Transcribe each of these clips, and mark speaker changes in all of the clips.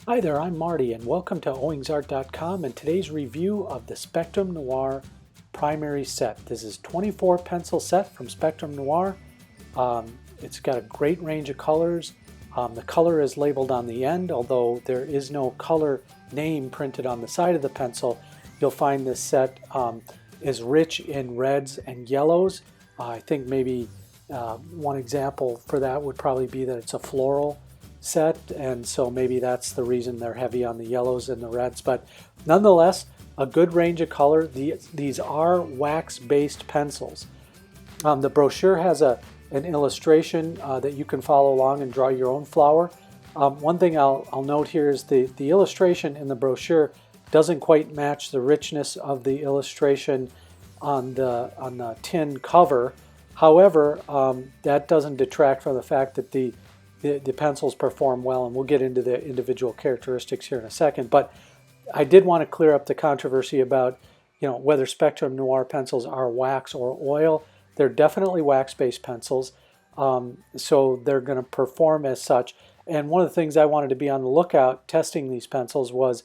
Speaker 1: Hi there, I'm Marty and welcome to owingsart.com and today's review of the Spectrum Noir Primary set. This is 24 pencil set from Spectrum Noir. It's got a great range of colors. The color is labeled on the end, although there is no color name printed on the side of the pencil. You'll find this set is rich in reds and yellows. I think maybe one example for that would probably be that it's a floral set, and so maybe that's the reason they're heavy on the yellows and the reds, but nonetheless a good range of color. These are wax-based pencils. The brochure has an illustration that you can follow along and draw your own flower. One thing I'll note here is the illustration in the brochure doesn't quite match the richness of the illustration on the tin cover. However, that doesn't detract from the fact that the pencils perform well, and we'll get into the individual characteristics here in a second. But I did want to clear up the controversy about, whether Spectrum Noir pencils are wax or oil. They're definitely wax-based pencils, so they're going to perform as such. And one of the things I wanted to be on the lookout testing these pencils was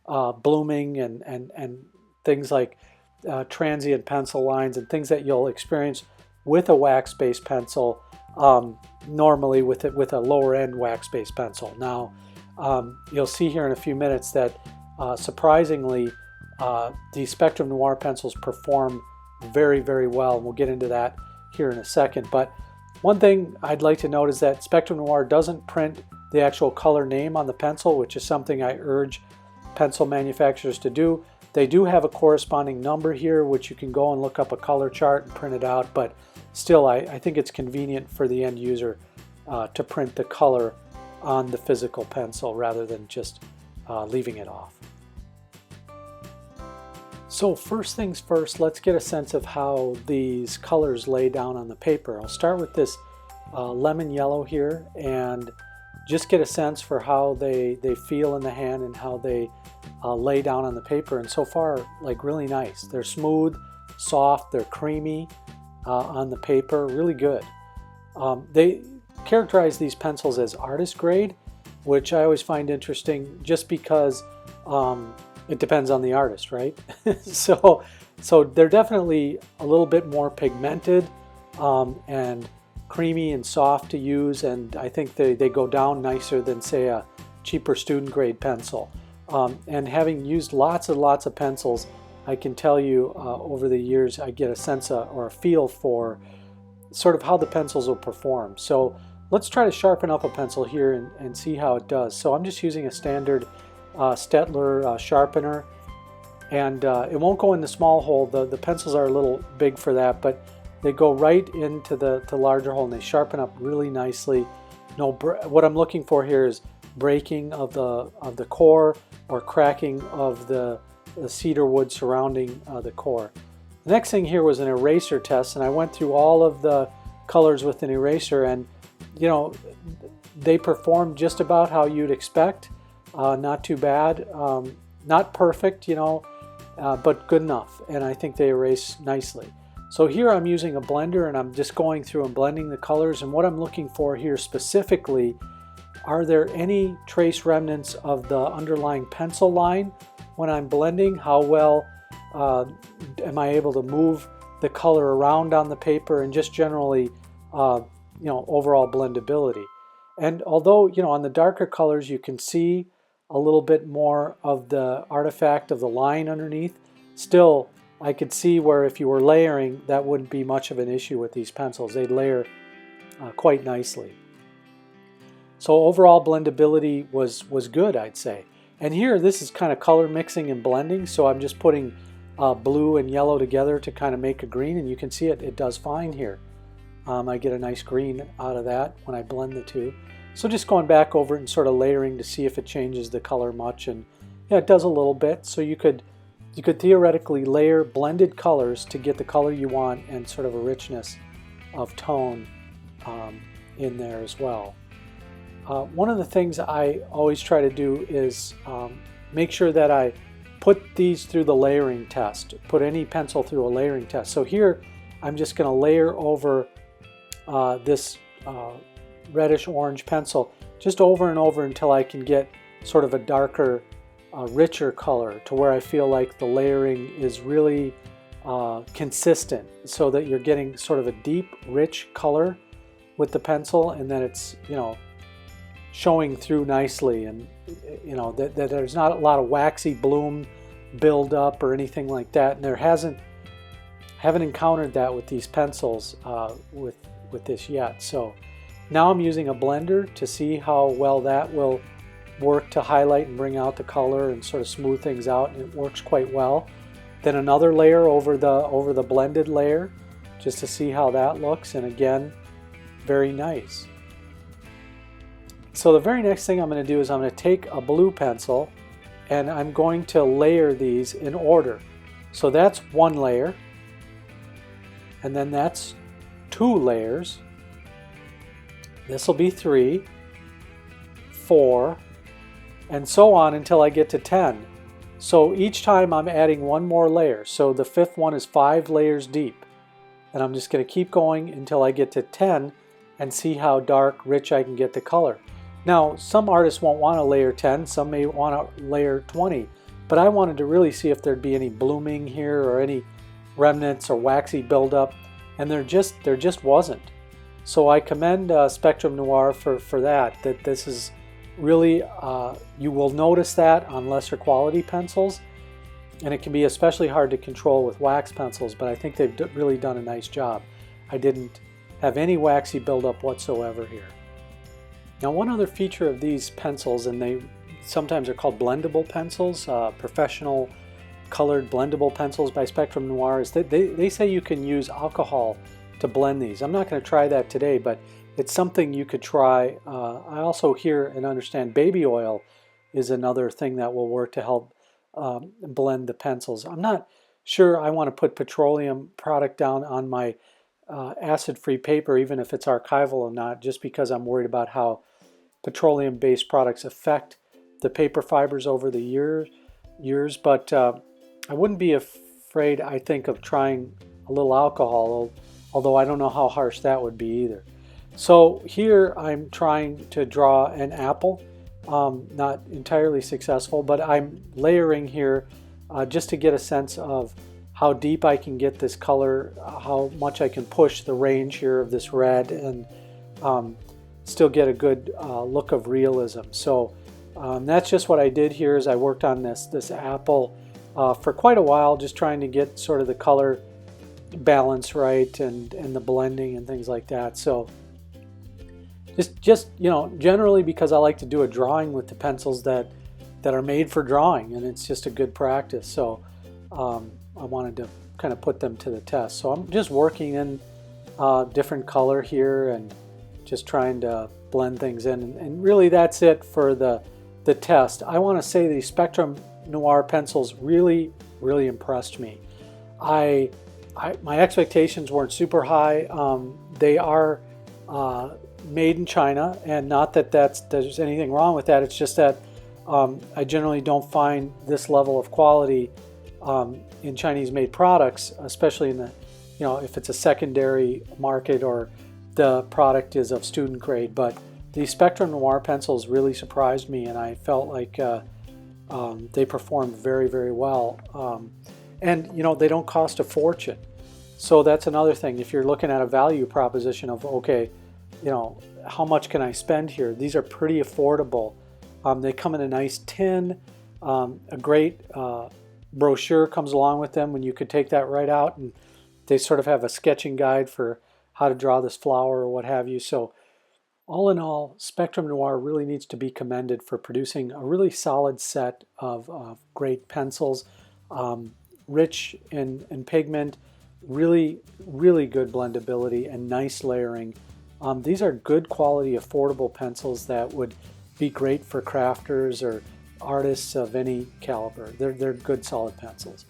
Speaker 1: blooming and things like transient pencil lines and things that you'll experience with a wax-based pencil. Normally with a lower end wax-based pencil. Now you'll see here in a few minutes that surprisingly the Spectrum Noir pencils perform very, very well, and we'll get into that here in a second. But one thing I'd like to note is that Spectrum Noir doesn't print the actual color name on the pencil, which is something I urge pencil manufacturers to do. They do have a corresponding number here, which you can go and look up a color chart and print it out, but still, I think it's convenient for the end user to print the color on the physical pencil rather than just leaving it off. So first things first, let's get a sense of how these colors lay down on the paper. I'll start with this lemon yellow here and just get a sense for how they feel in the hand and how they lay down on the paper. And so far, like, really nice. They're smooth, soft, they're creamy on the paper, really good. They characterize these pencils as artist grade, which I always find interesting just because it depends on the artist, right? so they're definitely a little bit more pigmented and creamy and soft to use, and I think they go down nicer than, say, a cheaper student grade pencil. And having used lots and lots of pencils, I can tell you over the years I get a sense or a feel for sort of how the pencils will perform. So let's try to sharpen up a pencil here and see how it does. So I'm just using a standard Stettler sharpener, and it won't go in the small hole. The pencils are a little big for that, but they go right into the larger hole and they sharpen up really nicely. What I'm looking for here is breaking of the core or cracking of the cedar wood surrounding the core. The next thing here was an eraser test, and I went through all of the colors with an eraser, and they performed just about how you'd expect. Not too bad, not perfect, but good enough, and I think they erase nicely. So here I'm using a blender and I'm just going through and blending the colors, and what I'm looking for here specifically, are there any trace remnants of the underlying pencil line when I'm blending? How well am I able to move the color around on the paper, and just generally overall blendability. And although on the darker colors you can see a little bit more of the artifact of the line underneath, still I could see where if you were layering, that wouldn't be much of an issue with these pencils. They'd layer quite nicely. So overall blendability was good, I'd say. And here this is kind of color mixing and blending, so I'm just putting blue and yellow together to kind of make a green, and you can see it does fine here. I get a nice green out of that when I blend the two. So just going back over it and sort of layering to see if it changes the color much, and yeah, it does a little bit. So you could theoretically layer blended colors to get the color you want and sort of a richness of tone in there as well. One of the things I always try to do is make sure that I put these through the layering test, put any pencil through a layering test. So here I'm just going to layer over this reddish orange pencil just over and over until I can get sort of a darker, richer color, to where I feel like the layering is really consistent, so that you're getting sort of a deep, rich color with the pencil, and then it's, you know, showing through nicely, and you know that there's not a lot of waxy bloom build up or anything like that, and there haven't encountered that with these pencils with this yet. So now I'm using a blender to see how well that will work to highlight and bring out the color and sort of smooth things out, and it works quite well. Then another layer over the blended layer, just to see how that looks, and again, very nice. So the very next thing I'm going to do is I'm going to take a blue pencil and I'm going to layer these in order. So that's one layer, and then that's 2 layers. This will be 3, 4, and so on until I get to 10. So each time I'm adding one more layer. So the 5th one is 5 layers deep. And I'm just going to keep going until I get to 10 and see how dark, rich I can get the color. Now, some artists won't want to layer 10, some may want to layer 20, but I wanted to really see if there'd be any blooming here or any remnants or waxy buildup, and there just wasn't. So I commend Spectrum Noir for that this is really, you will notice that on lesser quality pencils, and it can be especially hard to control with wax pencils, but I think they've really done a nice job. I didn't have any waxy buildup whatsoever here. Now, one other feature of these pencils, and they sometimes are called blendable pencils, professional colored blendable pencils by Spectrum Noir, is that they say you can use alcohol to blend these. I'm not going to try that today, but it's something you could try. I also hear and understand baby oil is another thing that will work to help blend the pencils. I'm not sure I want to put petroleum product down on my acid-free paper, even if it's archival or not, just because I'm worried about how petroleum-based products affect the paper fibers over the years. But I wouldn't be afraid, I think, of trying a little alcohol, although I don't know how harsh that would be either. So here I'm trying to draw an apple, not entirely successful, but I'm layering here just to get a sense of how deep I can get this color, how much I can push the range here of this red, and still get a good look of realism. So that's just what I did here. Is I worked on this apple for quite a while, just trying to get sort of the color balance right and the blending and things like that. So just you know, generally because I like to do a drawing with the pencils that are made for drawing, and it's just a good practice. So I wanted to kind of put them to the test. So I'm just working in different color here and just trying to blend things in. And really that's it for the test. I want to say the Spectrum Noir pencils really impressed me. My expectations weren't super high. They are made in China, and not that there's anything wrong with that. It's just that I generally don't find this level of quality in Chinese made products, especially in the, you know, if it's a secondary market or the product is of student grade. But the Spectrum Noir pencils really surprised me, and I felt like they performed very well. And you know, they don't cost a fortune. So that's another thing. If you're looking at a value proposition of, okay, you know, how much can I spend here? These are pretty affordable. They come in a nice tin. A great brochure comes along with them when you could take that right out, and they sort of have a sketching guide for how to draw this flower or what have you. So all in all, Spectrum Noir really needs to be commended for producing a really solid set of great pencils, rich in pigment, really good blendability and nice layering. These are good quality, affordable pencils that would be great for crafters or artists of any caliber. They're good, solid pencils.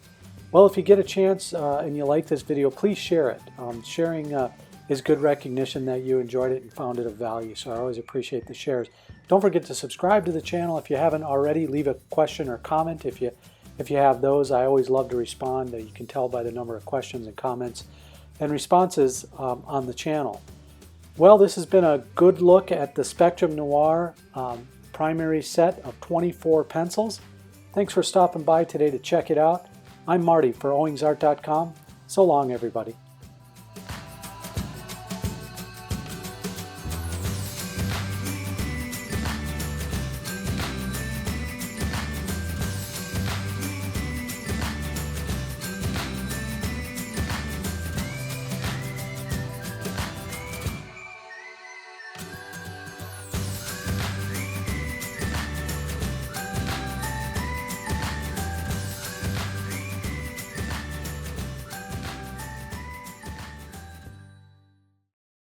Speaker 1: Well, if you get a chance and you like this video, please share it. Sharing is good recognition that you enjoyed it and found it of value, so I always appreciate the shares. Don't forget to subscribe to the channel if you haven't already. Leave a question or comment if you have those. I always love to respond. You can tell by the number of questions and comments and responses on the channel. Well, this has been a good look at the Spectrum Noir primary set of 24 pencils. Thanks for stopping by today to check it out. I'm Marty for owingsart.com. So long, everybody.